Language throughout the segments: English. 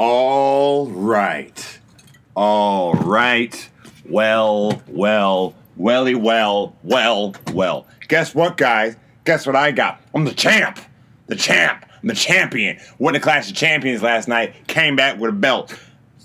All right. All right. Well. Guess what, guys? Guess what I got? I'm the champ. I'm the champion. Won the Clash of Champions last night. Came back with a belt.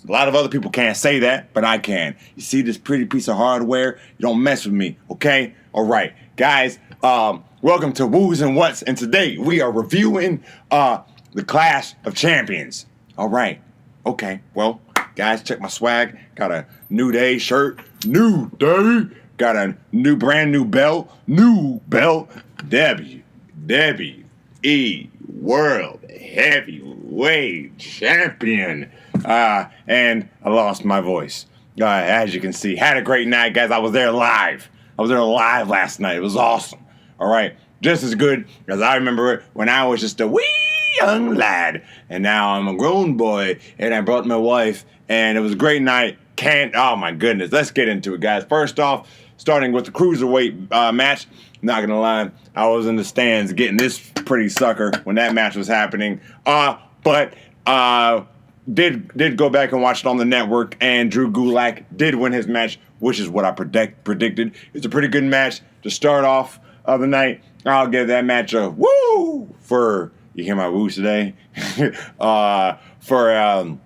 A lot of other people can't say that, but I can. You see this pretty piece of hardware? You don't mess with me, okay? All right. Guys, welcome to Woos and What's, and today we are reviewing the Clash of Champions. All right. Okay. Well, guys, check my swag. Got a New Day shirt. New Day. Got a brand new belt. New belt. WWE World Heavyweight Champion. And I lost my voice. As you can see, had a great night, guys. I was there live last night. It was awesome. All right. Just as good as I remember it when I was just a wee young lad. And now I'm a grown boy, and I brought my wife, and it was a great night. Oh my goodness. Let's get into it, guys. First off, starting with the Cruiserweight match. Not gonna lie, I was in the stands getting this pretty sucker when that match was happening. But did go back and watch it on the network, and Drew Gulak did win his match, which is what I predicted. It's a pretty good match to start off of the night. I'll give that match a woo for, you hear my woos today? For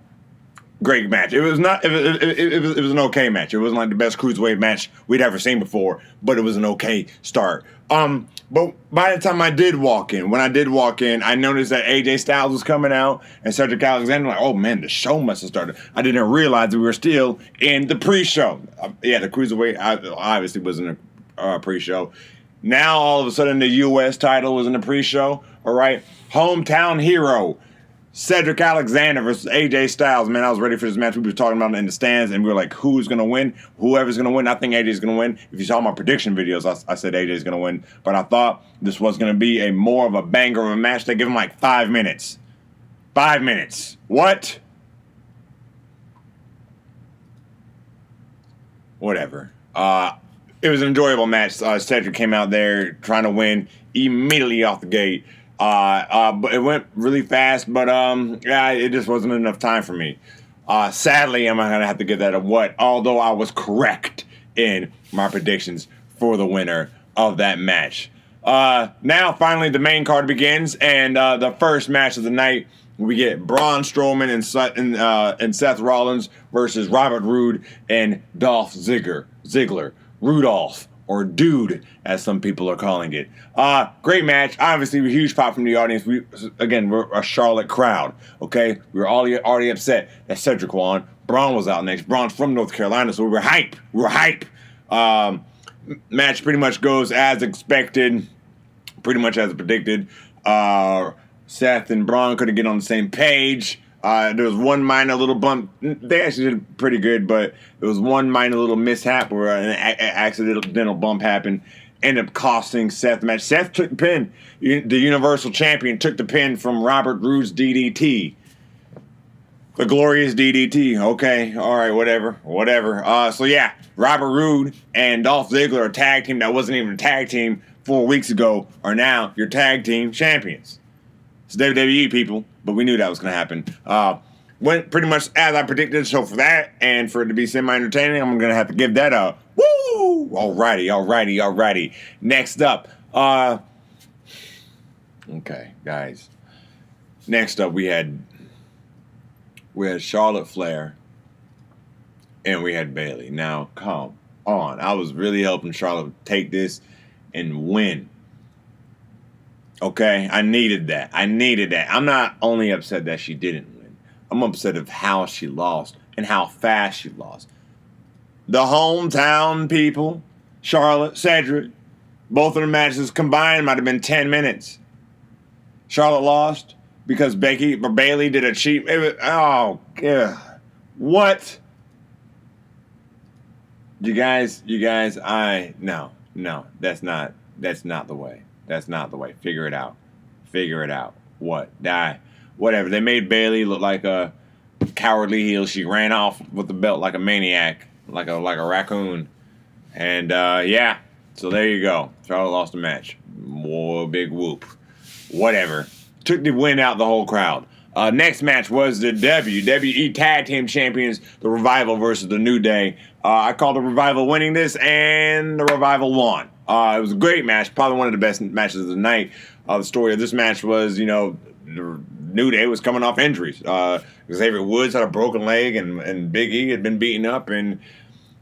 great match. It was not. It was an okay match. It wasn't like the best cruiserweight match we'd ever seen before, but it was an okay start. But by the time I did walk in, I noticed that AJ Styles was coming out and Cedric Alexander. Like, oh man, the show must have started. I didn't realize we were still in the pre-show. The cruiserweight obviously was in a pre-show. Now all of a sudden the U.S. title was in the pre-show. All right, hometown hero Cedric Alexander versus AJ Styles. Man, I was ready for this match. We were talking about it in the stands, and we were like, who's going to win? Whoever's going to win. I think AJ's going to win. If you saw my prediction videos, I said AJ's going to win. But I thought this was going to be a more of a banger of a match. They give him like 5 minutes. 5 minutes. What? Whatever. It was an enjoyable match. Cedric came out there trying to win immediately off the gate. But it went really fast, but it just wasn't enough time for me. Sadly, I'm gonna have to give that a what, although I was correct in my predictions for the winner of that match. Now, finally, the main card begins, and the first match of the night, we get Braun Strowman and Seth Rollins versus Robert Roode and Dolph Ziggler. Rudolph, or Dude, as some people are calling it. Great match. Obviously, a huge pop from the audience. We're a Charlotte crowd, okay? We were already upset that Cedric won. Braun was out next. Braun's from North Carolina, so we were hype. Match pretty much goes as expected, pretty much as predicted. Seth and Braun couldn't get on the same page. There was one minor little bump. They actually did pretty good, but there was one minor little mishap where an accidental bump happened. Ended up costing Seth the match. Seth took the pin. The Universal Champion took the pin from Robert Roode's DDT. The glorious DDT. Okay, all right, whatever. So yeah, Robert Roode and Dolph Ziggler, a tag team that wasn't even a tag team 4 weeks ago, are now your tag team champions. It's WWE, people, but we knew that was going to happen. Went pretty much as I predicted, so for that, and for it to be semi-entertaining, I'm going to have to give that a woo! Alrighty. Next up, okay, guys. Next up, we had Charlotte Flair, and we had Bayley. Now, come on. I was really helping Charlotte take this and win. Okay, I needed that. I'm not only upset that she didn't win. I'm upset of how she lost and how fast she lost. The hometown people, Charlotte, Cedric, both of the matches combined might have been 10 minutes. Charlotte lost because Bayley did a cheat. What? You guys, no, that's not the way. That's not the way. Figure it out. What? Whatever. They made Bayley look like a cowardly heel. She ran off with the belt like a maniac, like a raccoon. And so there you go. Charlotte lost the match. Whoa, big whoop. Whatever. Took the win out the whole crowd. Next match was the WWE Tag Team Champions, the Revival versus the New Day. I called the Revival winning this, and the Revival won. It was a great match, probably one of the best matches of the night. The story of this match was, the New Day was coming off injuries. Xavier Woods had a broken leg, and Big E had been beaten up, and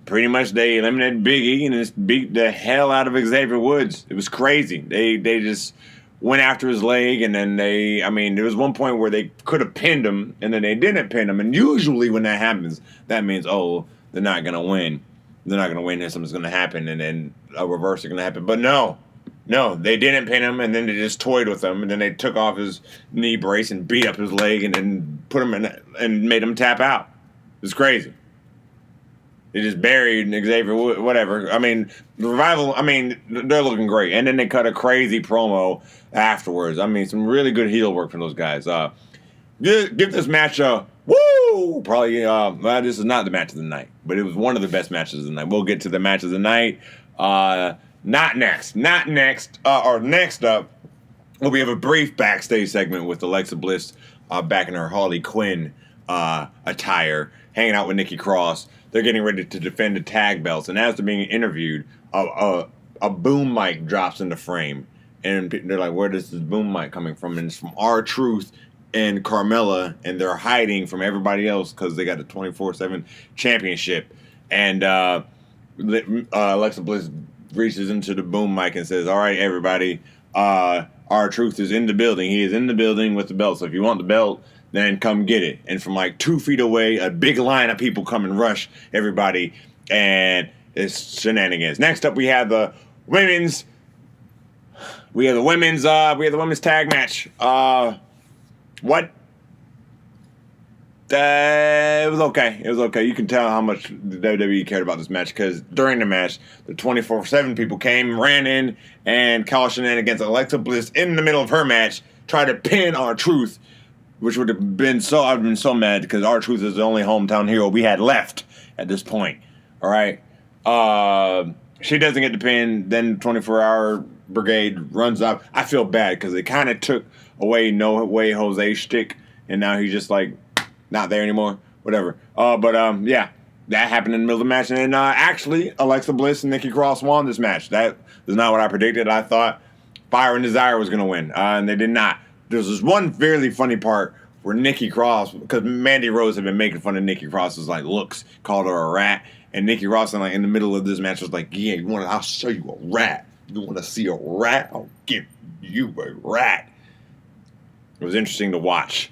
pretty much they eliminated Big E and just beat the hell out of Xavier Woods. It was crazy. They just went after his leg, and then there was one point where they could have pinned him, and then they didn't pin him. And usually when that happens, that means, they're not going to win. They're not going to win, and something's going to happen, and then a reverse is going to happen. But no, they didn't pin him, and then they just toyed with him, and then they took off his knee brace and beat up his leg, and then put him in and made him tap out. It was crazy. They just buried Xavier, whatever. The Revival, they're looking great. And then they cut a crazy promo afterwards. Some really good heel work from those guys. Give this match a woo! Probably, this is not the match of the night, but it was one of the best matches of the night. We'll get to the match of the night. Not next. Next up, we have a brief backstage segment with Alexa Bliss back in her Harley Quinn attire, hanging out with Nikki Cross. They're getting ready to defend the tag belts, and as they're being interviewed, a boom mic drops in the frame, and they're like, "Where is this boom mic coming from?" And it's from R-Truth and Carmella, and they're hiding from everybody else because they got the 24/7 championship. And Alexa Bliss reaches into the boom mic and says, "All right, everybody, R-Truth is in the building. He is in the building with the belt. So if you want the belt, then come get it." And from like 2 feet away, a big line of people come and rush everybody, and it's shenanigans. Next up, we have the women's tag match. What? It was okay. You can tell how much the WWE cared about this match because during the match, the 24/7 people ran in and called shenanigans. Alexa Bliss in the middle of her match tried to pin R-Truth, which would have been I've been so mad because R-Truth is the only hometown hero we had left at this point. All right. She doesn't get the pin. Then 24-hour brigade runs up. I feel bad because they kind of took away No Way Jose's shtick, and now he's just like not there anymore. Whatever. Yeah, that happened in the middle of the match. And then actually, Alexa Bliss and Nikki Cross won this match. That is not what I predicted. I thought Fire and Desire was going to win, and they did not. There's this one fairly funny part where Nikki Cross, because Mandy Rose had been making fun of Nikki Cross's looks, called her a rat, and Nikki Cross in the middle of this match was like, "Yeah, I'll show you a rat. You want to see a rat? I'll give you a rat." It was interesting to watch.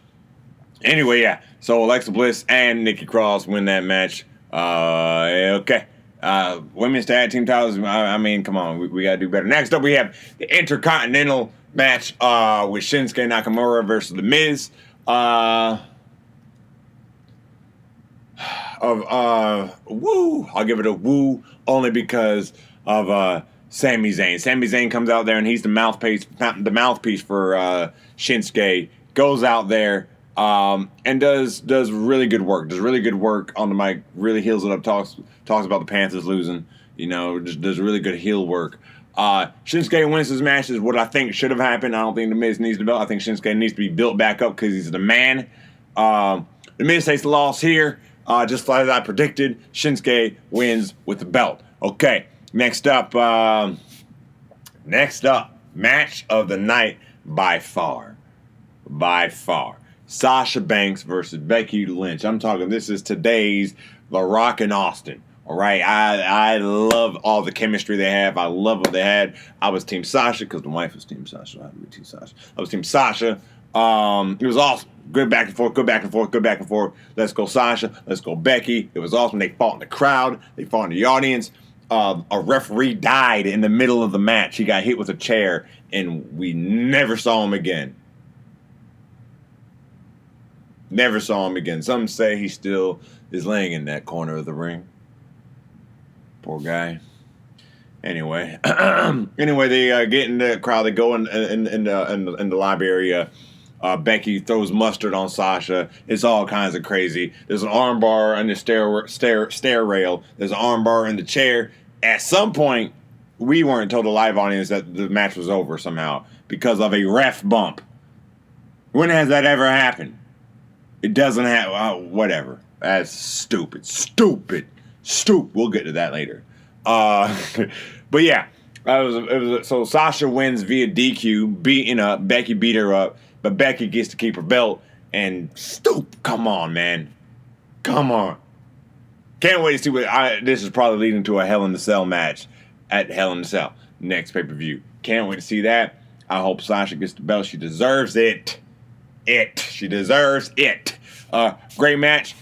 Anyway, yeah. So Alexa Bliss and Nikki Cross win that match. Okay. Women's tag team titles. Come on, we gotta do better. Next up, we have the Intercontinental match with Shinsuke Nakamura versus The Miz. Woo! I'll give it a woo only because of Sami Zayn. Sami Zayn comes out there and he's the mouthpiece for Shinsuke. Goes out there and does really good work. Does really good work on the mic. Really heals it up. Talks about the Panthers losing. Just does really good heel work. Shinsuke wins his match is what I think should have happened. I don't think The Miz needs the belt. I think Shinsuke needs to be built back up because he's the man. The Miz takes the loss here. Just as I predicted, Shinsuke wins with the belt. Okay, next up, match of the night by far. Sasha Banks versus Becky Lynch. I'm talking, this is today's The Rock and Austin. All right, I love all the chemistry they have. I love what they had. I was Team Sasha because the wife was Team Sasha. I was Team Sasha. It was awesome. Good back and forth. Let's go Sasha. Let's go Becky. It was awesome. They fought in the crowd. They fought in the audience. A referee died in the middle of the match. He got hit with a chair, and we never saw him again. Never saw him again. Some say he still is laying in that corner of the ring. Poor guy. Anyway, they get in the crowd. They go in the lobby area. Becky throws mustard on Sasha. It's all kinds of crazy. There's an armbar on the stair rail. There's an armbar in the chair. At some point, we weren't told the live audience that the match was over somehow because of a ref bump. When has that ever happened? It doesn't have whatever. That's stupid. We'll get to that later. But yeah, so Sasha wins via DQ, beating up. Becky beat her up, but Becky gets to keep her belt. And come on, man. Come on. Can't wait to see this is probably leading to a Hell in the Cell match at Hell in the Cell next pay-per-view. Can't wait to see that. I hope Sasha gets the belt. She deserves it. She deserves it. Great match.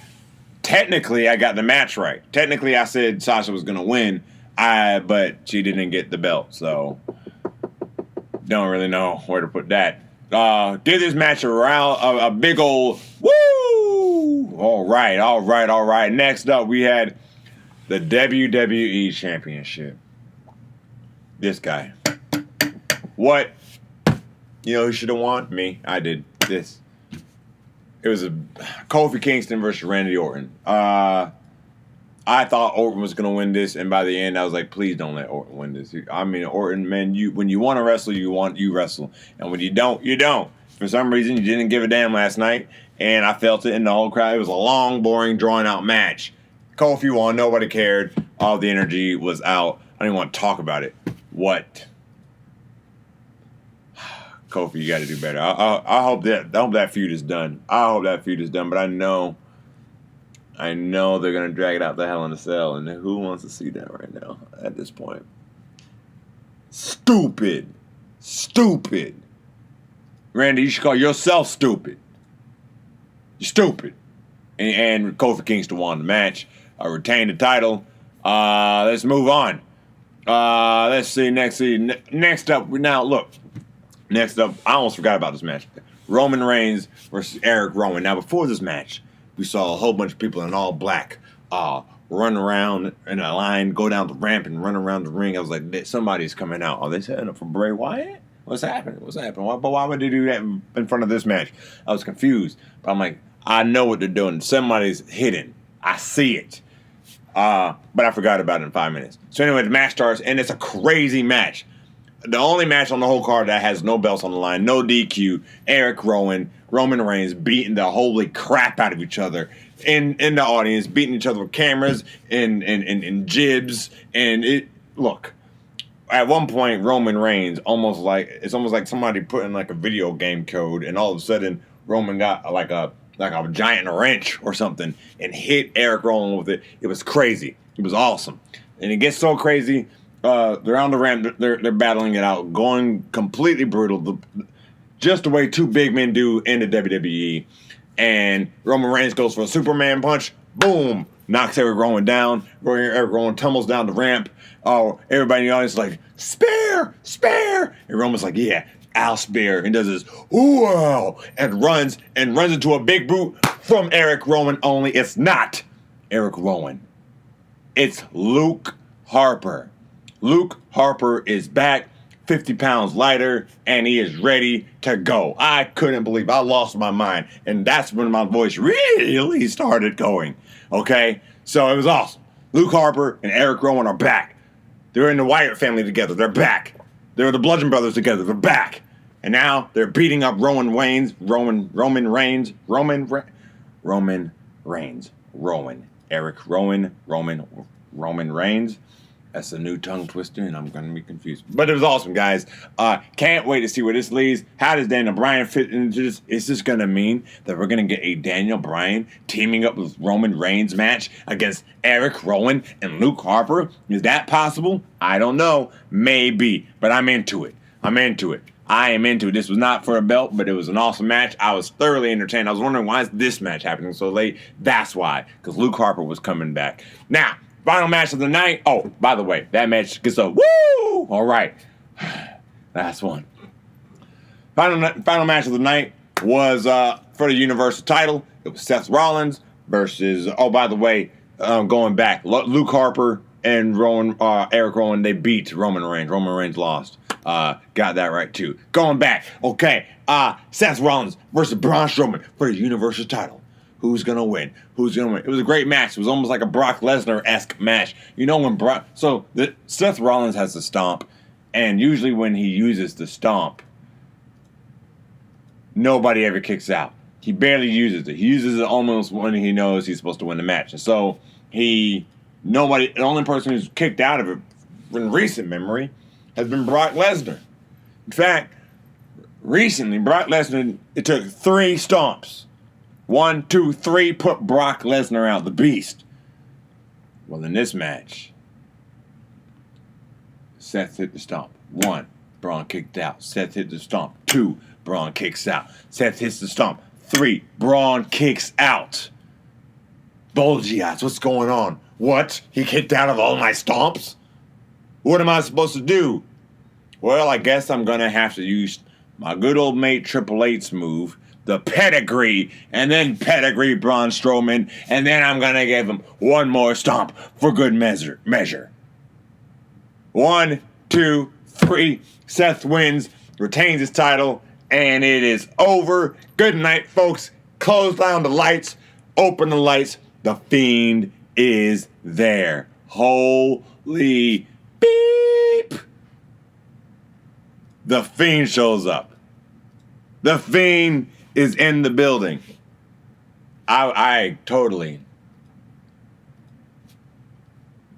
Technically, I got the match right. Technically, I said Sasha was going to win, but she didn't get the belt, so don't really know where to put that. Give this match a big old woo! All right. Next up, we had the WWE Championship. This guy. What? You know who should have won? Me. I did. This. It was a Kofi Kingston versus Randy Orton. I thought Orton was going to win this, and by the end, I was like, please don't let Orton win this. I mean, Orton, man, when you want to wrestle, you wrestle. And when you don't, you don't. For some reason, you didn't give a damn last night, and I felt it in the whole crowd. It was a long, boring, drawn-out match. Kofi won. Nobody cared. All the energy was out. I didn't want to talk about it. What? Kofi, you got to do better. I hope that feud is done. But I know they're gonna drag it out the Hell in a Cell, and who wants to see that right now at this point? Stupid. Randy, you should call yourself stupid. You're stupid. And Kofi Kingston won the match. Retained the title. Let's move on. Let's see. Next up, I almost forgot about this match. Roman Reigns versus Eric Rowan. Now, before this match, we saw a whole bunch of people in all black run around in a line, go down the ramp, and run around the ring. I was like, somebody's coming out. Are they setting up for Bray Wyatt? What's happening? Why would they do that in front of this match? I was confused. But I'm like, I know what they're doing. Somebody's hidden. I see it. But I forgot about it in 5 minutes. So anyway, the match starts, and it's a crazy match. The only match on the whole card that has no belts on the line, no DQ, Eric Rowan, Roman Reigns beating the holy crap out of each other in the audience, beating each other with cameras and jibs. And look, at one point, Roman Reigns it's almost like somebody put in like a video game code, and all of a sudden Roman got like a giant wrench or something and hit Eric Rowan with it. It was crazy. It was awesome. And it gets so crazy. They're on the ramp. They're battling it out, going completely brutal, just the way two big men do in the WWE. And Roman Reigns goes for a Superman punch. Boom! Knocks Eric Rowan down. Eric Rowan tumbles down the ramp. Oh, everybody in the audience is like, spare! And Roman's like, yeah, I'll spare. And does this, wow! And runs into a big boot from Eric Rowan only. It's not Eric Rowan. It's Luke Harper. Luke Harper is back, 50 pounds lighter, and he is ready to go. I couldn't believe I lost my mind, and that's when my voice really started going, okay? So it was awesome. Luke Harper and Eric Rowan are back. They're in the Wyatt family together. They're back. They're the Bludgeon Brothers together. They're back. And now they're beating up Roman Reigns. That's a new tongue twister, and I'm going to be confused. But it was awesome, guys. Can't wait to see where this leads. How does Daniel Bryan fit into this? Is this going to mean that we're going to get a Daniel Bryan teaming up with Roman Reigns match against Eric Rowan and Luke Harper? Is that possible? I don't know. Maybe. But I'm into it. I am into it. This was not for a belt, but it was an awesome match. I was thoroughly entertained. I was wondering, why is this match happening so late? That's why. Because Luke Harper was coming back. Now, final match of the night. Oh, by the way, that match gets a woo! All right. Last one. Final match of the night was for the Universal title. It was Seth Rollins versus, by the way, going back, Luke Harper and Eric Rowan, they beat Roman Reigns. Roman Reigns lost. Got that right, too. Going back. Okay. Seth Rollins versus Braun Strowman for the Universal title. Who's going to win? It was a great match. It was almost like a Brock Lesnar-esque match. You know when Seth Rollins has the stomp, and usually when he uses the stomp, nobody ever kicks out. he barely uses it. He uses it almost when he knows he's supposed to win the match. And so the only person who's kicked out of it in recent memory has been Brock Lesnar. In fact, recently, Brock Lesnar, it took 3 stomps. 1, 2, 3, put Brock Lesnar out, the beast. Well, in this match, Seth hit the stomp. 1, Braun kicked out. Seth hit the stomp. 2, Braun kicks out. Seth hits the stomp. 3, Braun kicks out. Bulgy eyes, what's going on? What? He kicked out of all my stomps? What am I supposed to do? Well, I guess I'm going to have to use my good old mate Triple H's move, the pedigree, and then pedigree Braun Strowman, and then I'm going to give him one more stomp for good measure. 1, 2, 3, Seth wins, retains his title, and it is over. Good night, folks. Close down the lights, open the lights. The Fiend is there. Holy beep! The Fiend shows up. The Fiend is in the building. I totally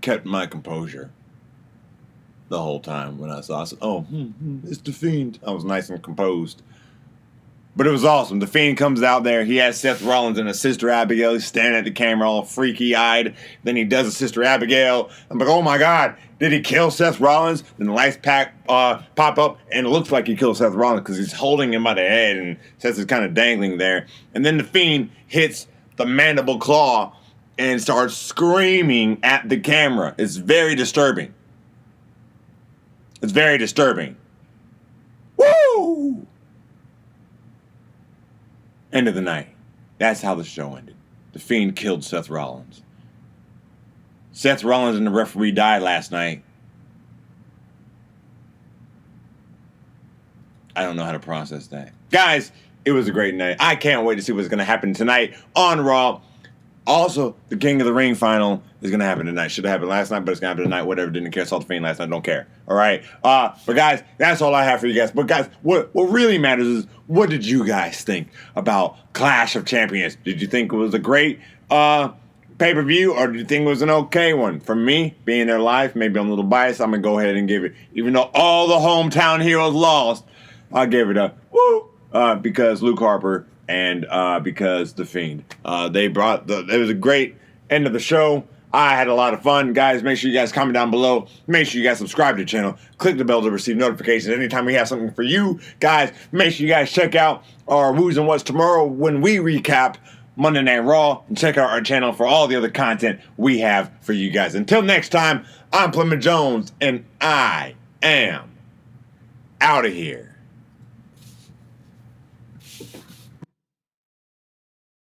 kept my composure the whole time when I saw it. Oh, it's the Fiend. I was nice and composed. But it was awesome. The Fiend comes out there. He has Seth Rollins and his sister Abigail. He's standing at the camera all freaky-eyed. Then he does his sister Abigail. I'm like, oh my God, did he kill Seth Rollins? Then the lights pop up, and it looks like he killed Seth Rollins because he's holding him by the head, and Seth is kind of dangling there. And then the Fiend hits the mandible claw and starts screaming at the camera. It's very disturbing. It's very disturbing. Woo! End of the night. That's how the show ended. The Fiend killed Seth Rollins. Seth Rollins and the referee died last night. I don't know how to process that. Guys, it was a great night. I can't wait to see what's going to happen tonight on Raw. Also, the King of the Ring final is going to happen tonight. Should have happened last night, but it's going to happen tonight. Whatever, didn't care. Saw the Fiend last night, don't care. All right? But guys, that's all I have for you guys. But guys, what really matters is, what did you guys think about Clash of Champions? Did you think it was a great pay-per-view, or did you think it was an okay one? For me, being there live, maybe I'm a little biased, I'm going to go ahead and give it, even though all the hometown heroes lost, I'll give it a woo, because Luke Harper and because The Fiend. It was a great end of the show. I had a lot of fun. Guys, make sure you guys comment down below. Make sure you guys subscribe to the channel. Click the bell to receive notifications anytime we have something for you. Guys, make sure you guys check out our Who's and What's tomorrow when we recap Monday Night Raw. And check out our channel for all the other content we have for you guys. Until next time, I'm Plymouth Jones, and I am out of here.